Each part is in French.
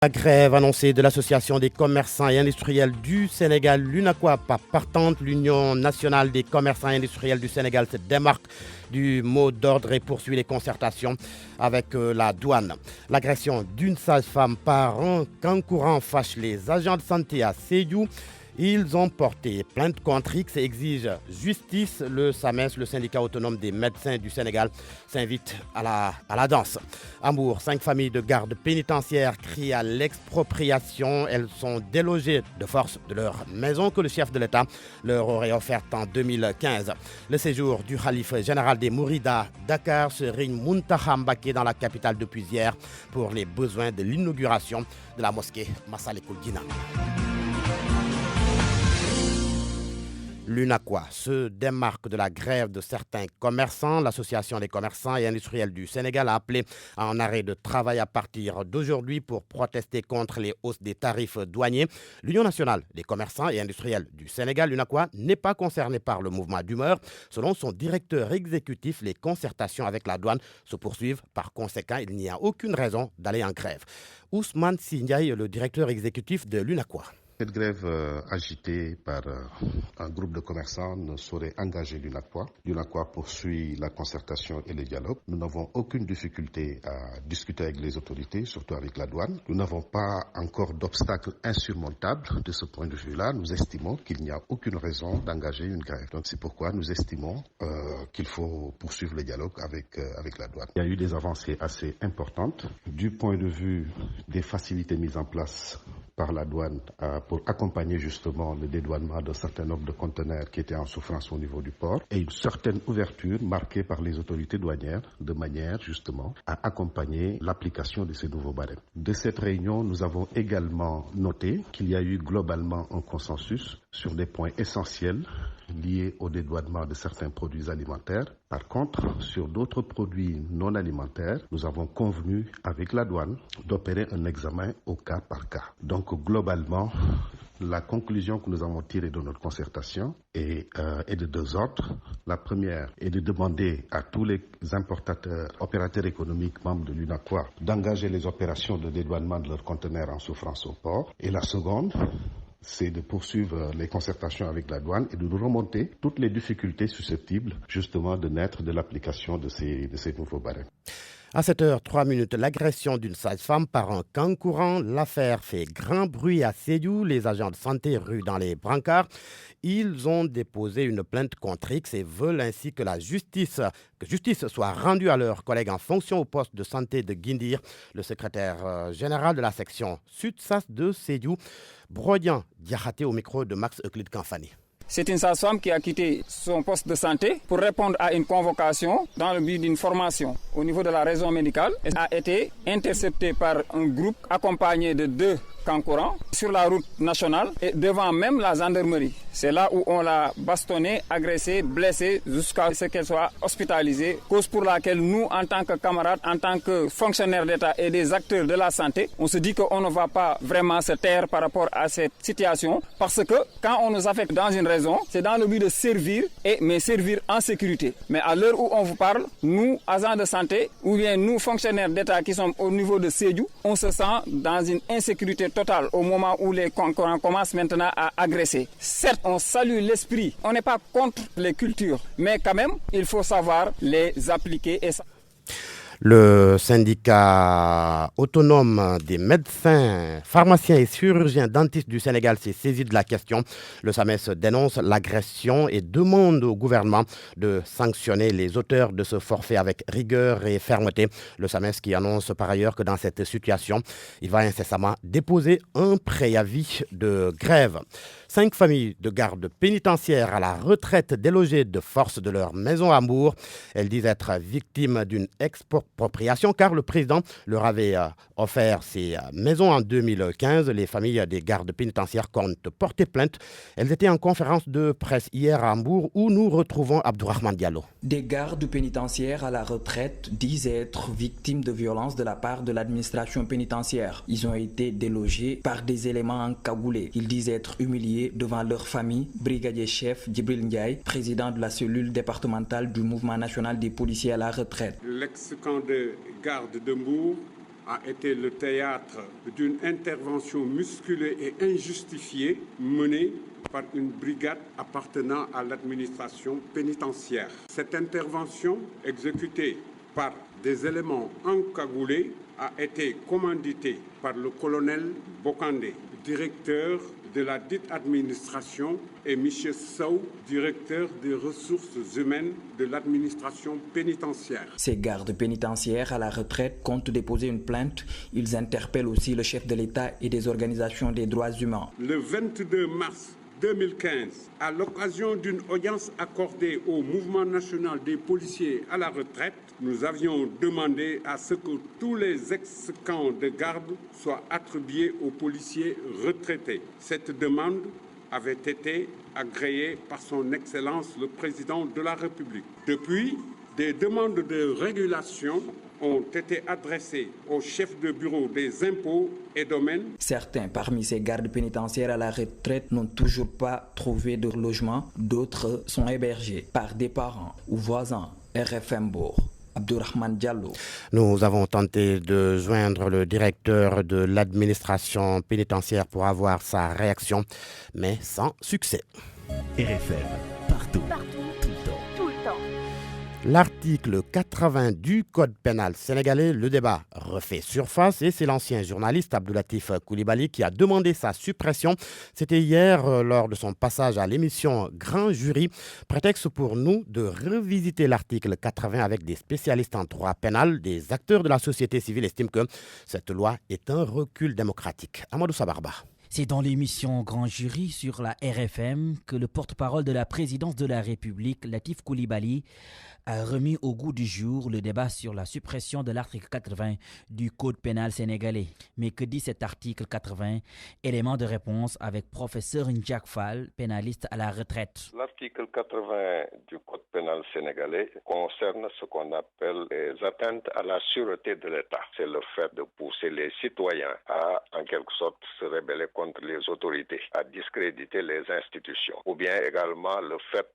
La grève annoncée de l'Association des commerçants et industriels du Sénégal, l'UNACOIS, pas partante, l'Union nationale des commerçants et industriels du Sénégal se démarque du mot d'ordre et poursuit les concertations avec la douane. L'agression d'une sage-femme par un Kankourang fâche les agents de santé à Sédhiou. Ils ont porté plainte contre X et exigent justice. Le SAMES, le syndicat autonome des médecins du Sénégal, s'invite à la danse. À Mbour, 5 familles de gardes pénitentiaires crient à l'expropriation. Elles sont délogées de force de leur maison que le chef de l'État leur aurait offerte en 2015. Le séjour du Khalife général des Mourides à Dakar, Serigne Mountakha Mbacké dans la capitale depuis hier pour les besoins de l'inauguration de la mosquée Massalikul Jinan. L'UNACOIS se démarque de la grève de certains commerçants. L'Association des commerçants et industriels du Sénégal a appelé à un arrêt de travail à partir d'aujourd'hui pour protester contre les hausses des tarifs douaniers. L'Union nationale des commerçants et industriels du Sénégal, l'UNACOIS, n'est pas concernée par le mouvement d'humeur. Selon son directeur exécutif, les concertations avec la douane se poursuivent. Par conséquent, il n'y a aucune raison d'aller en grève. Ousmane Sindiaye, le directeur exécutif de l'UNACOIS. Cette grève agitée par un groupe de commerçants ne saurait engager l'UNACOIS. L'UNACOIS poursuit la concertation et le dialogue. Nous n'avons aucune difficulté à discuter avec les autorités, surtout avec la douane. Nous n'avons pas encore d'obstacles insurmontables. De ce point de vue-là, nous estimons qu'il n'y a aucune raison d'engager une grève. Donc c'est pourquoi nous estimons qu'il faut poursuivre le dialogue avec la douane. Il y a eu des avancées assez importantes du point de vue des facilités mises en place par la douane pour accompagner justement le dédouanement d'un certain nombre de conteneurs qui étaient en souffrance au niveau du port et une certaine ouverture marquée par les autorités douanières de manière justement à accompagner l'application de ces nouveaux barèmes. De cette réunion, nous avons également noté qu'il y a eu globalement un consensus sur des points essentiels liés au dédouanement de certains produits alimentaires. Par contre, sur d'autres produits non alimentaires, nous avons convenu avec la douane d'opérer un examen au cas par cas. Donc globalement, la conclusion que nous avons tirée de notre concertation est de deux ordres. La première est de demander à tous les importateurs, opérateurs économiques membres de l'UNACOIS d'engager les opérations de dédouanement de leurs conteneurs en souffrance au port. Et la seconde, c'est de poursuivre les concertations avec la douane et de nous remonter toutes les difficultés susceptibles justement de naître de l'application de ces nouveaux barèmes. À 7h03, l'agression d'une sage-femme par un Kankourang. L'affaire fait grand bruit à Sédhiou. Les agents de santé ruent dans les brancards. Ils ont déposé une plainte contre X et veulent ainsi que justice soit rendue à leurs collègues en fonction au poste de santé de Guindir. Le secrétaire général de la section Sud-Sas de Sédhiou, Brodian Diakhaté, au micro de Max Euclide Kanfani. C'est une sage-femme qui a quitté son poste de santé pour répondre à une convocation dans le but d'une formation au niveau de la région médicale. Elle a été interceptée par un groupe accompagné de 2 Kankourang sur la route nationale et devant même la gendarmerie. C'est là où on l'a bastonnée, agressée, blessée jusqu'à ce qu'elle soit hospitalisée. Cause pour laquelle nous, en tant que camarades, en tant que fonctionnaires d'État et des acteurs de la santé, on se dit qu'on ne va pas vraiment se taire par rapport à cette situation parce que quand on nous affecte dans une région, c'est dans le but de servir, mais servir en sécurité. Mais à l'heure où on vous parle, nous, agents de santé, ou bien nous, fonctionnaires d'État qui sommes au niveau de Sédhiou, on se sent dans une insécurité totale au moment où les concurrents commencent maintenant à agresser. Certes, on salue l'esprit, on n'est pas contre les cultures, mais quand même, il faut savoir les appliquer et ça. Le syndicat autonome des médecins, pharmaciens et chirurgiens dentistes du Sénégal s'est saisi de la question. Le SAMES dénonce l'agression et demande au gouvernement de sanctionner les auteurs de ce forfait avec rigueur et fermeté. Le SAMES qui annonce par ailleurs que dans cette situation, il va incessamment déposer un préavis de grève. 5 familles de gardes pénitentiaires à la retraite délogées de force de leur maison à Mbour. Elles disent être victimes d'une expropriation car le président leur avait offert ces maisons en 2015. Les familles des gardes pénitentiaires comptent porter plainte. Elles étaient en conférence de presse hier à Mbour où nous retrouvons Abdourahmane Diallo. Des gardes pénitentiaires à la retraite disent être victimes de violences de la part de l'administration pénitentiaire. Ils ont été délogés par des éléments encagoulés. Ils disent être humiliés devant leur famille. Brigadier chef Djibril Ndiaye, président de la cellule départementale du mouvement national des policiers à la retraite. L'ex-camp de garde de Mbour a été le théâtre d'une intervention musculée et injustifiée menée par une brigade appartenant à l'administration pénitentiaire. Cette intervention, exécutée par des éléments encagoulés, a été commanditée par le colonel Bokandé, directeur de la dite administration, et M. Sow, directeur des ressources humaines de l'administration pénitentiaire. Ces gardes pénitentiaires à la retraite comptent déposer une plainte. Ils interpellent aussi le chef de l'État et des organisations des droits humains. Le 22 mars 2015, à l'occasion d'une audience accordée au Mouvement national des policiers à la retraite, nous avions demandé à ce que tous les ex-camps de garde soient attribués aux policiers retraités. Cette demande avait été agréée par son Excellence le Président de la République. Depuis, des demandes de régulation ont été adressés au chef de bureau des impôts et domaines. Certains parmi ces gardes pénitentiaires à la retraite n'ont toujours pas trouvé de logement. D'autres sont hébergés par des parents ou voisins. RFM Bourg. Abdourahmane Diallo. Nous avons tenté de joindre le directeur de l'administration pénitentiaire pour avoir sa réaction, mais sans succès. RFM, partout. Tout le temps. L'article 80 du Code pénal sénégalais, le débat refait surface et c'est l'ancien journaliste Abdoulatif Coulibaly qui a demandé sa suppression. C'était hier lors de son passage à l'émission Grand Jury. Prétexte pour nous de revisiter l'article 80 avec des spécialistes en droit pénal. Des acteurs de la société civile estiment que cette loi est un recul démocratique. Amadou Sabarba. C'est dans l'émission Grand Jury sur la RFM que le porte-parole de la présidence de la République, Latif Coulibaly, a remis au goût du jour le débat sur la suppression de l'article 80 du Code pénal sénégalais. Mais que dit cet article 80? Élément de réponse avec professeur N'Diak Fall, pénaliste à la retraite. L'article 80 du Code pénal sénégalais concerne ce qu'on appelle les atteintes à la sûreté de l'État. C'est le fait de pousser les citoyens à, en quelque sorte, se rebeller contre les autorités, à discréditer les institutions, ou bien également le fait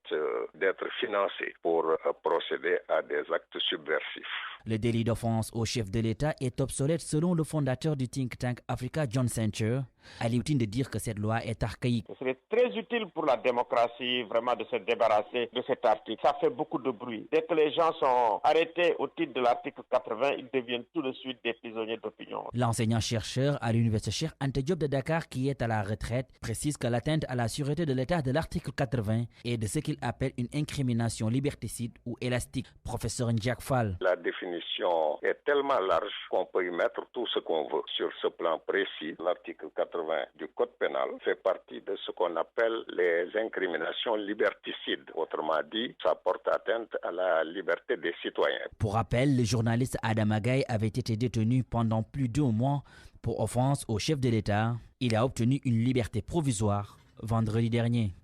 d'être financé pour procéder à des actes subversifs. Le délit d'offense au chef de l'État est obsolète selon le fondateur du think tank Africa, John Center. Elle est utile de dire que cette loi est archaïque. Ce serait très utile pour la démocratie vraiment de se débarrasser de cet article. Ça fait beaucoup de bruit. Dès que les gens sont arrêtés au titre de l'article 80, ils deviennent tout de suite des prisonniers d'opinion. L'enseignant-chercheur à l'université Cheikh Anta Diop de Dakar, qui est à la retraite, précise que l'atteinte à la sûreté de l'État de l'article 80 est de ce qu'il appelle une incrimination liberticide ou élastique. Professeur N'Diak Fall. La définition est tellement large qu'on peut y mettre tout ce qu'on veut. Sur ce plan précis, l'article 80 du Code pénal fait partie de ce qu'on appelle les incriminations liberticides. Autrement dit, ça porte atteinte à la liberté des citoyens. Pour rappel, le journaliste Adam Agaï avait été détenu pendant plus d'1 mois pour offense au chef de l'État. Il a obtenu une liberté provisoire vendredi dernier.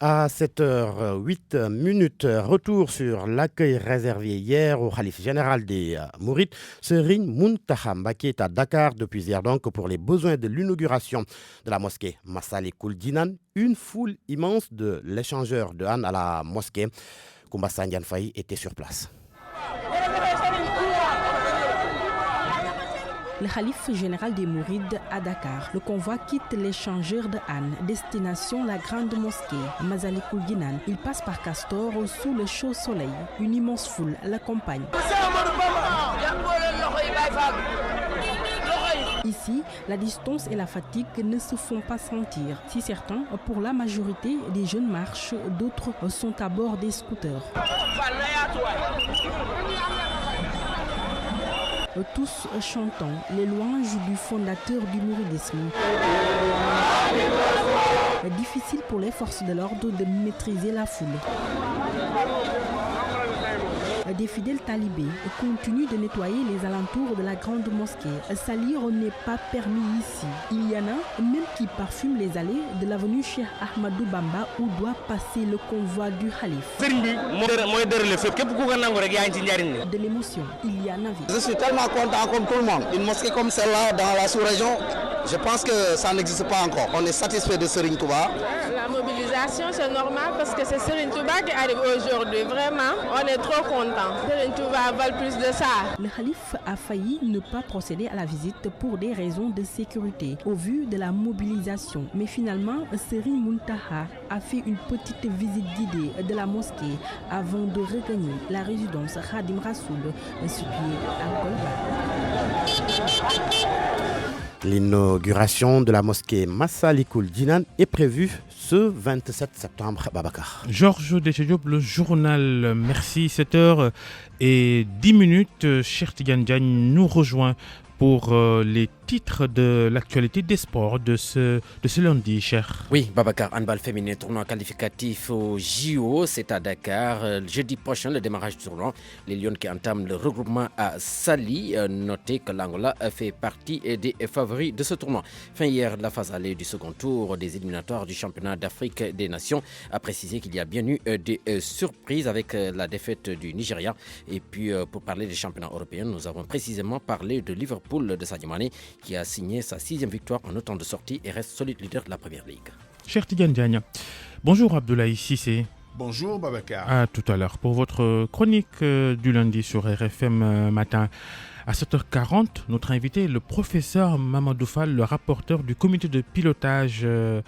À 7h08, retour sur l'accueil réservé hier au Khalife général des Mourides, Serigne Mountakha Mbacké est à Dakar depuis hier donc pour les besoins de l'inauguration de la mosquée Massalikul Jinan. Une foule immense de l'échangeur de Hann à la mosquée. Koumba Sandiane Faye était sur place. Le Khalife général des Mourides à Dakar. Le convoi quitte l'échangeur de Hann, destination la grande mosquée Massalikul Jinan. Il passe par Castor sous le chaud soleil. Une immense foule l'accompagne. Ici, la distance et la fatigue ne se font pas sentir. Si certains, pour la majorité, des jeunes marchent, d'autres sont à bord des scooters. Tous chantant les louanges du fondateur du mouridisme. Difficile pour les forces de l'ordre de maîtriser la foule. Des fidèles talibés continuent de nettoyer les alentours de la grande mosquée. Salir n'est pas permis ici. Il y en a même qui parfument les allées de l'avenue Cheikh Ahmadou Bamba où doit passer le convoi du Khalife. De l'émotion, il y en avait. Je suis tellement content comme tout le monde. Une mosquée comme celle-là dans la sous-région, Je pense que ça n'existe pas encore. On est satisfait de Serigne Touba. La mobilisation, c'est normal parce que c'est Serigne Touba qui arrive aujourd'hui. Vraiment, on est trop contents. Serigne Touba vale plus de ça. Le calife a failli ne pas procéder à la visite pour des raisons de sécurité au vu de la mobilisation. Mais finalement, Serigne Mountakha a fait une petite visite guidée de la mosquée avant de regagner la résidence Khadim Rassoul située à Kolba. L'inauguration de la mosquée Massalikul Jinan est prévue ce 27 septembre. Babacar. Georges Deschediop, le journal. Merci. 7h10. Cheikh Tidiane Diagne nous rejoint pour les titres de l'actualité des sports de ce lundi, cher. Oui, Babacar, handball féminin, tournoi qualificatif au JO, c'est à Dakar. Jeudi prochain, le démarrage du tournoi. Les Lions qui entament le regroupement à Sali. Notez que l'Angola fait partie des favoris de ce tournoi. Fin hier, la phase allée du second tour des éliminatoires du championnat d'Afrique des Nations a précisé qu'il y a bien eu des surprises avec la défaite du Nigeria. Et puis, pour parler des championnats européens, nous avons précisément parlé de Liverpool de Sadio Mané, qui a signé sa 6e victoire en autant de sorties et reste solide leader de la Première Ligue. Cher Tidiane Diagne, bonjour Abdoulaye Cissé. Bonjour Babacar. À tout à l'heure pour votre chronique du lundi sur RFM Matin. À 7h40, notre invité est le professeur Mamadou Fall, le rapporteur du comité de pilotage de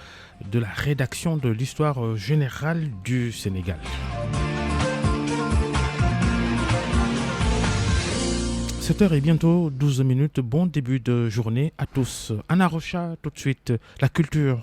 la rédaction de l'histoire générale du Sénégal. 7h et bientôt 12 minutes. Bon début de journée à tous. Anna Rocha, tout de suite, la culture.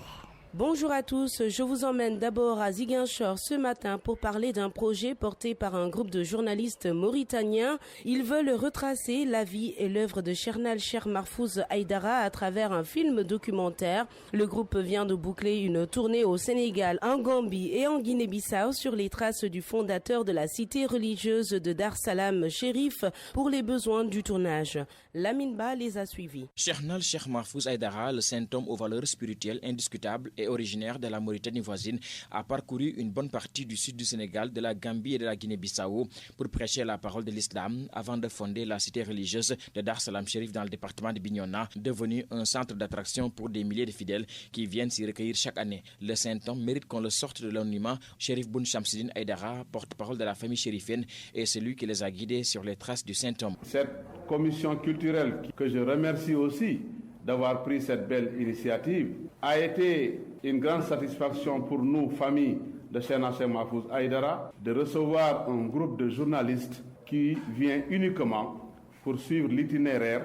Bonjour à tous, je vous emmène d'abord à Ziguinchor ce matin pour parler d'un projet porté par un groupe de journalistes mauritaniens. Ils veulent retracer la vie et l'œuvre de Chernal Cheikh Mahfouz Aïdara à travers un film documentaire. Le groupe vient de boucler une tournée au Sénégal, en Gambie et en Guinée-Bissau sur les traces du fondateur de la cité religieuse de Dar Salam Chérif pour les besoins du tournage. Lamine Ba les a suivis. Chernal Cheikh Mahfouz Aïdara, le saint homme aux valeurs spirituelles indiscutables et originaire de la Mauritanie voisine, a parcouru une bonne partie du sud du Sénégal, de la Gambie et de la Guinée-Bissau pour prêcher la parole de l'islam avant de fonder la cité religieuse de Dar Salam Chérif dans le département de Bignona, devenu un centre d'attraction pour des milliers de fidèles qui viennent s'y recueillir chaque année. Le saint homme mérite qu'on le sorte de l'anonymat. Chérif Boun Chamsidine Aïdara, porte-parole de la famille chérifienne, est celui qui les a guidés sur les traces du saint homme. Cette commission culturelle, que je remercie aussi d'avoir pris cette belle initiative, a été une grande satisfaction pour nous, famille de Chernal Cheikh Mahfouz Aïdara, de recevoir un groupe de journalistes qui vient uniquement pour suivre l'itinéraire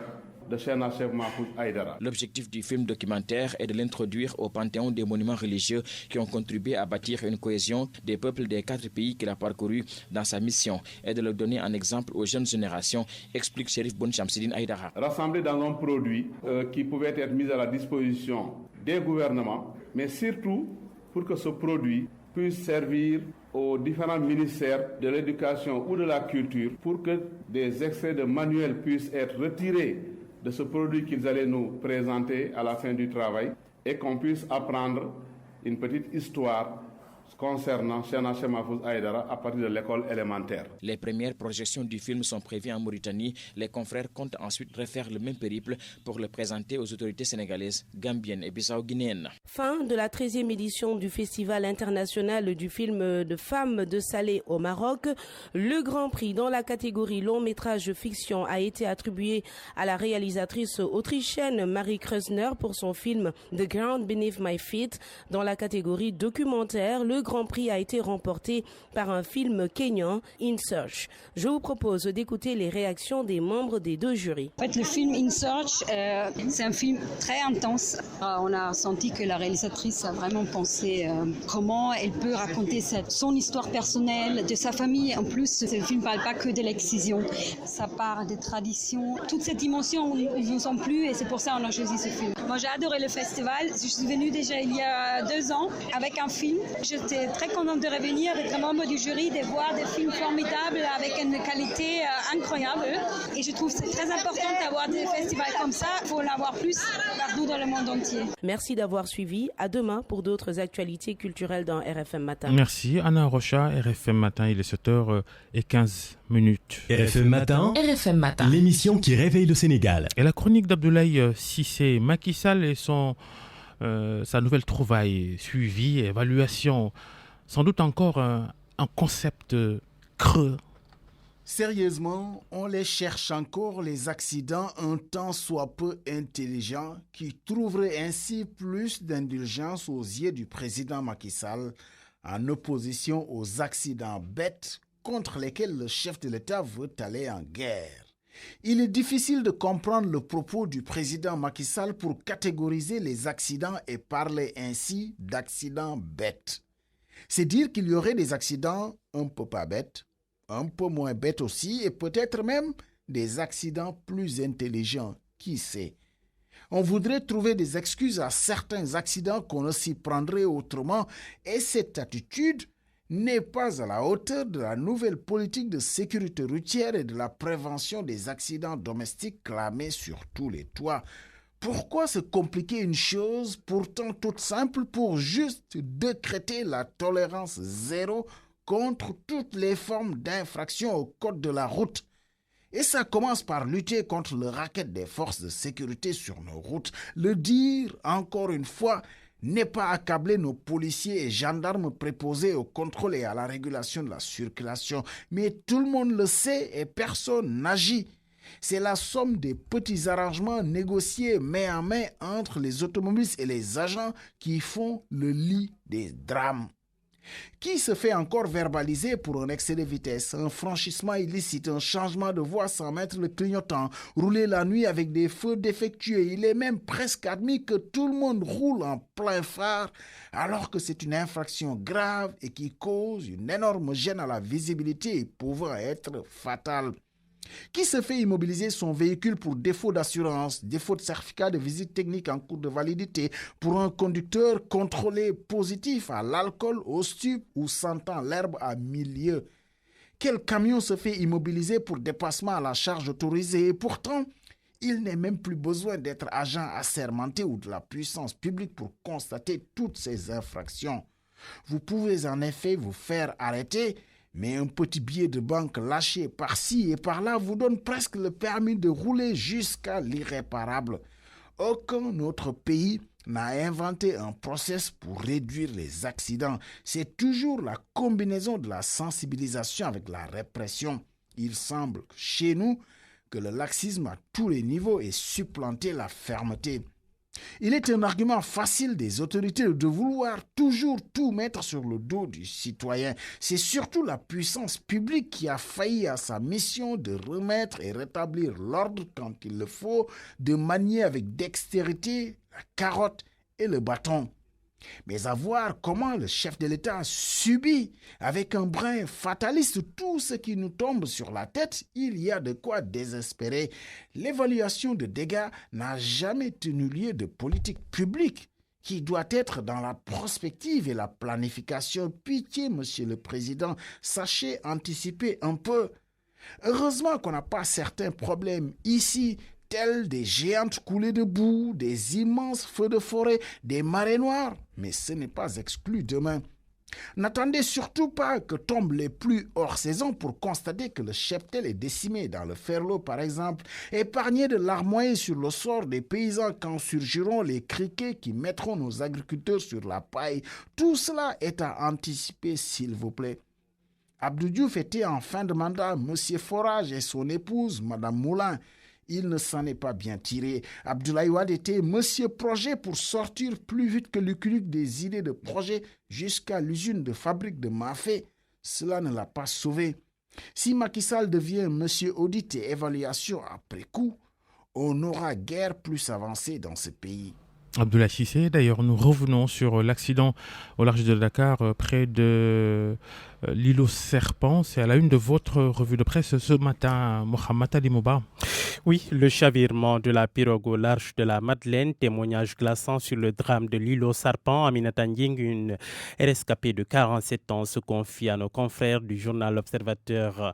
de Chernal Cheikh Mahfouz Aïdara. L'objectif du film documentaire est de l'introduire au panthéon des monuments religieux qui ont contribué à bâtir une cohésion des peuples des 4 pays qu'il a parcourus dans sa mission et de le donner en exemple aux jeunes générations, explique Chérif Boun Chamsidine Aïdara. Rassemblé dans un produit qui pouvait être mis à la disposition des gouvernements, mais surtout pour que ce produit puisse servir aux différents ministères de l'éducation ou de la culture pour que des extraits de manuels puissent être retirés de ce produit qu'ils allaient nous présenter à la fin du travail et qu'on puisse apprendre une petite histoire concernant Chernal Cheikh Mahfouz Aïdara à partir de l'école élémentaire. Les premières projections du film sont prévues en Mauritanie. Les confrères comptent ensuite refaire le même périple pour le présenter aux autorités sénégalaises, gambiennes et bissau-guinéennes. Fin de la 13e édition du Festival international du film de femmes de Salé au Maroc. Le grand prix dans la catégorie long métrage fiction a été attribué à la réalisatrice autrichienne Marie Kreuzner pour son film The Ground Beneath My Feet. Dans la catégorie documentaire, le grand prix a été remporté par un film kényan, In Search. Je vous propose d'écouter les réactions des membres des 2 jurys. En fait, le film In Search, c'est un film très intense. On a senti que la réalisatrice a vraiment pensé comment elle peut raconter son histoire personnelle, de sa famille. En plus, ce film ne parle pas que de l'excision. Ça parle des traditions. Toute cette dimension nous ont plu et c'est pour ça qu'on a choisi ce film. Moi, j'ai adoré le festival. Je suis venue déjà il y a 2 ans avec un film. J'étais j'étais très contente de revenir, d'être membre du jury, de voir des films formidables avec une qualité incroyable. Et je trouve que c'est très important d'avoir des festivals comme ça. Il faut en avoir plus partout dans le monde entier. Merci d'avoir suivi. À demain pour d'autres actualités culturelles dans RFM Matin. Merci Anna Rocha, RFM Matin, il est 7h15. RFM Matin, l'émission qui réveille le Sénégal. Et la chronique d'Abdoulaye Cissé, Macky Sall et sa nouvelle trouvaille, suivi, évaluation, sans doute encore un concept creux. Sérieusement, on les cherche encore, les accidents un tant soit peu intelligents qui trouveraient ainsi plus d'indulgence aux yeux du président Macky Sall en opposition aux accidents bêtes contre lesquels le chef de l'État veut aller en guerre. Il est difficile de comprendre le propos du président Macky Sall pour catégoriser les accidents et parler ainsi d'accidents bêtes. C'est dire qu'il y aurait des accidents un peu pas bêtes, un peu moins bêtes aussi, et peut-être même des accidents plus intelligents, qui sait. On voudrait trouver des excuses à certains accidents qu'on ne s'y prendrait autrement, et cette attitude n'est pas à la hauteur de la nouvelle politique de sécurité routière et de la prévention des accidents domestiques clamée sur tous les toits. Pourquoi se compliquer une chose pourtant toute simple pour juste décréter la tolérance zéro contre toutes les formes d'infraction au code de la route? Et ça commence par lutter contre le racket des forces de sécurité sur nos routes. Le dire, encore une fois, n'est pas accabler nos policiers et gendarmes préposés au contrôle et à la régulation de la circulation. Mais tout le monde le sait et personne n'agit. C'est la somme des petits arrangements négociés main à main entre les automobilistes et les agents qui font le lit des drames. Qui se fait encore verbaliser pour un excès de vitesse, un franchissement illicite, un changement de voie sans mettre le clignotant, rouler la nuit avec des feux défectueux? Il est même presque admis que tout le monde roule en plein phare alors que c'est une infraction grave et qui cause une énorme gêne à la visibilité et pouvant être fatale. Qui se fait immobiliser son véhicule pour défaut d'assurance, défaut de certificat de visite technique en cours de validité, pour un conducteur contrôlé positif à l'alcool, au stup ou sentant l'herbe à milieu? Quel camion se fait immobiliser pour dépassement à la charge autorisée? Et pourtant, il n'est même plus besoin d'être agent assermenté ou de la puissance publique pour constater toutes ces infractions. Vous pouvez en effet vous faire arrêter, mais un petit billet de banque lâché par-ci et par-là vous donne presque le permis de rouler jusqu'à l'irréparable. Aucun autre pays n'a inventé un process pour réduire les accidents. C'est toujours la combinaison de la sensibilisation avec la répression. Il semble chez nous que le laxisme à tous les niveaux ait supplanté la fermeté. Il est un argument facile des autorités de vouloir toujours tout mettre sur le dos du citoyen. C'est surtout la puissance publique qui a failli à sa mission de remettre et rétablir l'ordre quand il le faut, de manier avec dextérité la carotte et le bâton. Mais à voir comment le chef de l'État subit avec un brin fataliste tout ce qui nous tombe sur la tête, il y a de quoi désespérer. L'évaluation de dégâts n'a jamais tenu lieu de politique publique qui doit être dans la prospective et la planification. Pitié, Monsieur le Président, sachez anticiper un peu. Heureusement qu'on n'a pas certains problèmes ici, tels des géantes coulées de boue, des immenses feux de forêt, des marées noires, mais ce n'est pas exclu demain. N'attendez surtout pas que tombent les pluies hors saison pour constater que le cheptel est décimé dans le Ferlo par exemple. Épargnez de larmoyer sur le sort des paysans quand surgiront les criquets qui mettront nos agriculteurs sur la paille. Tout cela est à anticiper s'il vous plaît. Abdou Diouf était en fin de mandat, Monsieur Forage et son épouse, Madame Moulin. Il ne s'en est pas bien tiré. Abdoulaye Wade était Monsieur Projet pour sortir plus vite que Lucky Luke des idées de projet jusqu'à l'usine de fabrique de Mafé. Cela ne l'a pas sauvé. Si Macky Sall devient Monsieur Audit et Évaluation après coup, on n'aura guère plus avancé dans ce pays. Abdoulaye Cissé, d'ailleurs, nous revenons sur l'accident au large de Dakar, près de l'îlot Serpent. C'est à la une de votre revue de presse ce matin, Mohamed Ali Mouba. Oui, le chavirement de la pirogue au large de la Madeleine, témoignage glaçant sur le drame de l'île aux Serpents. Aminata Nying, une rescapée de 47 ans, se confie à nos confrères du journal L'Observateur.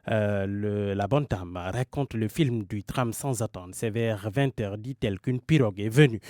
La bonne dame raconte le film du drame sans attendre. C'est vers 20h, dit-elle, qu'une pirogue est venue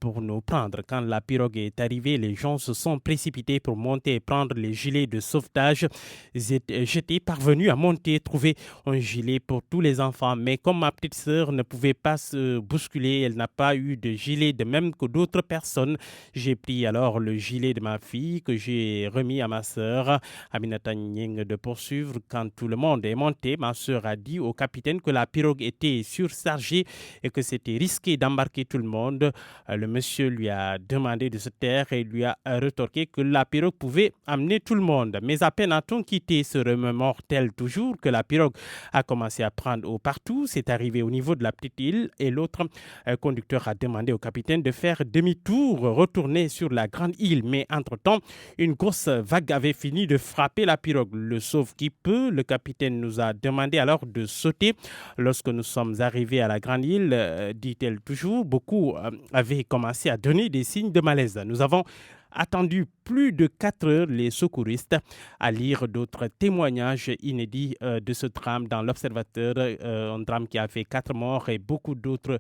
pour nous prendre. Quand la pirogue est arrivée, les gens se sont précipités pour monter et prendre les gilets de sauvetage. J'étais parvenu à monter, trouver un gilet pour tous les enfants. Mais comme ma petite sœur ne pouvait pas se bousculer, elle n'a pas eu de gilet, de même que d'autres personnes. J'ai pris alors le gilet de ma fille que j'ai remis à ma sœur. Aminata Nying de poursuivre. Quand tout le monde est monté, ma sœur a dit au capitaine que la pirogue était surchargée et que c'était risqué d'embarquer tout le monde. Le monsieur lui a demandé de se taire et lui a rétorqué que la pirogue pouvait amener tout le monde. Mais à peine a-t-on quitté ce remords-tel toujours que la pirogue a commencé à prendre eau partout. C'est arrivé au niveau de la petite île et l'autre conducteur a demandé au capitaine de faire demi-tour, retourner sur la grande île. Mais entre-temps, une grosse vague avait fini de frapper la pirogue. Le sauve qui peut, le capitaine nous a demandé alors de sauter. Lorsque nous sommes arrivés à la grande île, dit-elle toujours, beaucoup avaient commencé à donner des signes de malaise. Nous avons attendu plus de 4 heures les secouristes à lire d'autres témoignages inédits de ce drame dans l'Observateur, un drame qui a fait 4 morts et beaucoup d'autres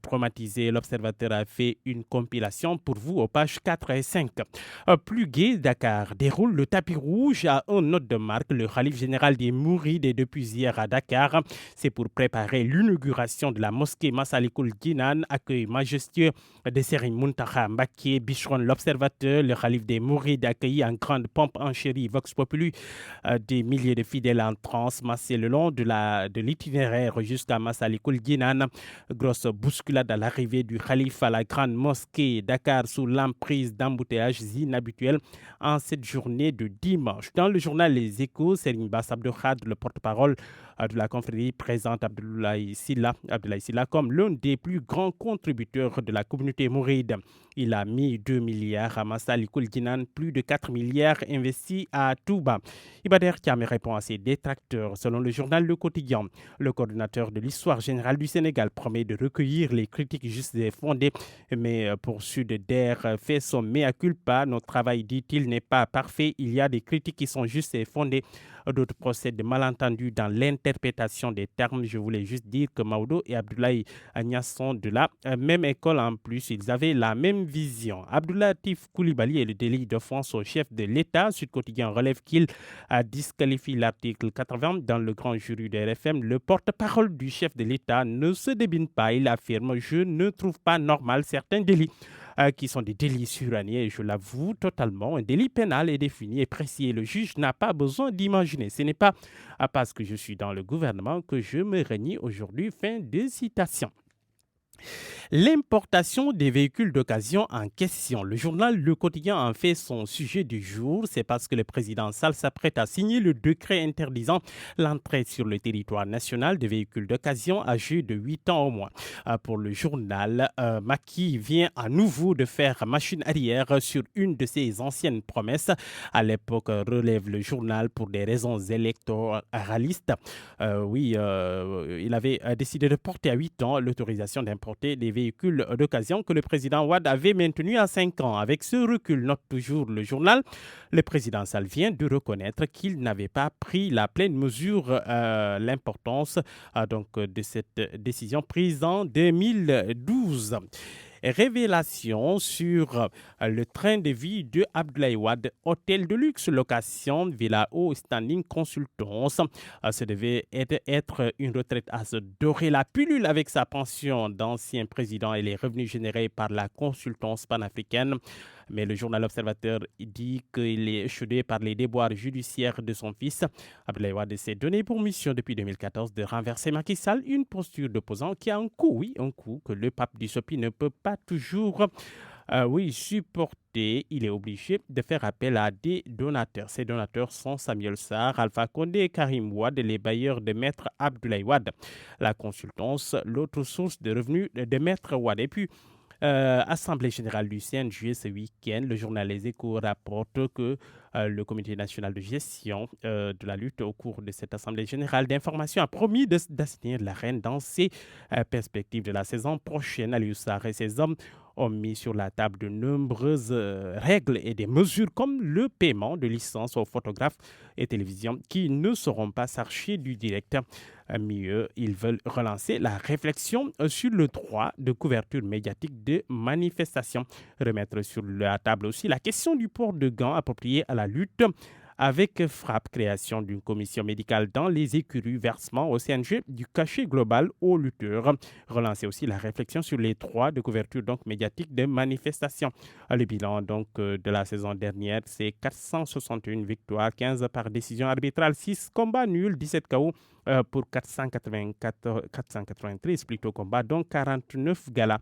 traumatisés. L'Observateur a fait une compilation pour vous aux pages 4 et 5. Plus gai, Dakar déroule le tapis rouge à un note de marque. Le khalife général des Mourides est depuis hier à Dakar. C'est pour préparer l'inauguration de la mosquée Massalikul Jinan, accueil majestueux de Serigne Mountakha Mbacké, Bichron. L'Observateur, le khalife des Mourides accueilli en grande pompe en chérie Vox Populi, des milliers de fidèles en transe massés le long de l'itinéraire jusqu'à Massalikul Jinan. Grosse bousculade à l'arrivée du khalife à la grande mosquée Dakar sous l'emprise d'embouteillages inhabituels en cette journée de dimanche. Dans le journal Les Échos, Serigne Bass Abdou Khadre, le porte-parole de la confrérie, présente Abdoulaye Sylla comme l'un des plus grands contributeurs de la communauté mouride. Il a mis 2 milliards à Massalikul Jinan, plus de 4 milliards investis à Touba. Ibader Thiam répond à ses détracteurs. Selon le journal Le Quotidien, le coordinateur de l'histoire générale du Sénégal promet de recueillir les critiques justes et fondées, mais pour Sud Der fait son mea culpa. Notre travail, dit-il, n'est pas parfait. Il y a des critiques qui sont justes et fondées. D'autres procèdent de malentendus dans l'interprétation des termes. Je voulais juste dire que Maodo et Abdoulaye Niasse sont de la même école. En plus, ils avaient la même vision. Abdoulatif Coulibaly est le délit d'offense au chef de l'État. Sud Quotidien relève qu'il a disqualifié l'article 80 dans le grand jury de RFM. Le porte-parole du chef de l'État ne se débine pas. Il affirme « Je ne trouve pas normal certains délits ». Qui sont des délits suraniés, et je l'avoue totalement. Un délit pénal est défini et précis et le juge n'a pas besoin d'imaginer. Ce n'est pas parce que je suis dans le gouvernement que je me renie aujourd'hui. Fin de citation. L'importation des véhicules d'occasion en question. Le journal Le Quotidien en fait son sujet du jour. C'est parce que le président Sall s'apprête à signer le décret interdisant l'entrée sur le territoire national de véhicules d'occasion âgés de 8 ans au moins. Pour le journal, Macky vient à nouveau de faire machine arrière sur une de ses anciennes promesses. À l'époque, relève le journal pour des raisons électoralistes. Il avait décidé de porter à 8 ans l'autorisation d'importer des véhicules d'occasion que le président Wade avait maintenu à 5 ans. Avec ce recul, note toujours le journal, le président Sall vient de reconnaître qu'il n'avait pas pris la pleine mesure, l'importance de cette décision prise en 2012. Révélation sur le train de vie de Abdoulaye Wade, hôtel de luxe, location, villa haut standing, consultance. Ce devait être une retraite à se dorer la pilule avec sa pension d'ancien président et les revenus générés par la consultance panafricaine. Mais le journal Observateur dit qu'il est échaudé par les déboires judiciaires de son fils. Abdoulaye Wade s'est donné pour mission depuis 2014 de renverser Macky Sall, une posture d'opposant qui a un coût que le pape du Sopi ne peut pas toujours supporter. Il est obligé de faire appel à des donateurs. Ces donateurs sont Samuel Sarr, Alpha Condé et Karim Wade, les bailleurs de Maître Abdoulaye Wade. La consultance, l'autre source de revenus de Maître Wade. Et puis, Assemblée générale du CNJ ce week-end, le journal Les Échos rapporte que le comité national de gestion de la lutte au cours de cette Assemblée générale d'information a promis d'assainir l'arène dans ses perspectives de la saison prochaine. Aliou Sarr et ses hommes ont mis sur la table de nombreuses règles et des mesures comme le paiement de licences aux photographes et télévisions qui ne seront pas s'archer du direct. Mieux, ils veulent relancer la réflexion sur le droit de couverture médiatique des manifestations. Remettre sur la table aussi la question du port de gants approprié à la lutte avec frappe, création d'une commission médicale dans les écuries, versement au CNG du cachet global aux lutteurs. Relancer aussi la réflexion sur les droits de couverture médiatique des manifestations. Le bilan de la saison dernière, c'est 461 victoires, 15 par décision arbitrale, 6 combats nuls, 17 KO pour 493 plutôt combats, donc 49 galas.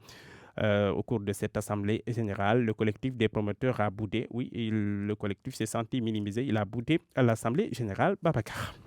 Au cours de cette assemblée générale, le collectif des promoteurs a boudé. Oui, le collectif s'est senti minimisé. Il a boudé à l'assemblée générale. Babacar.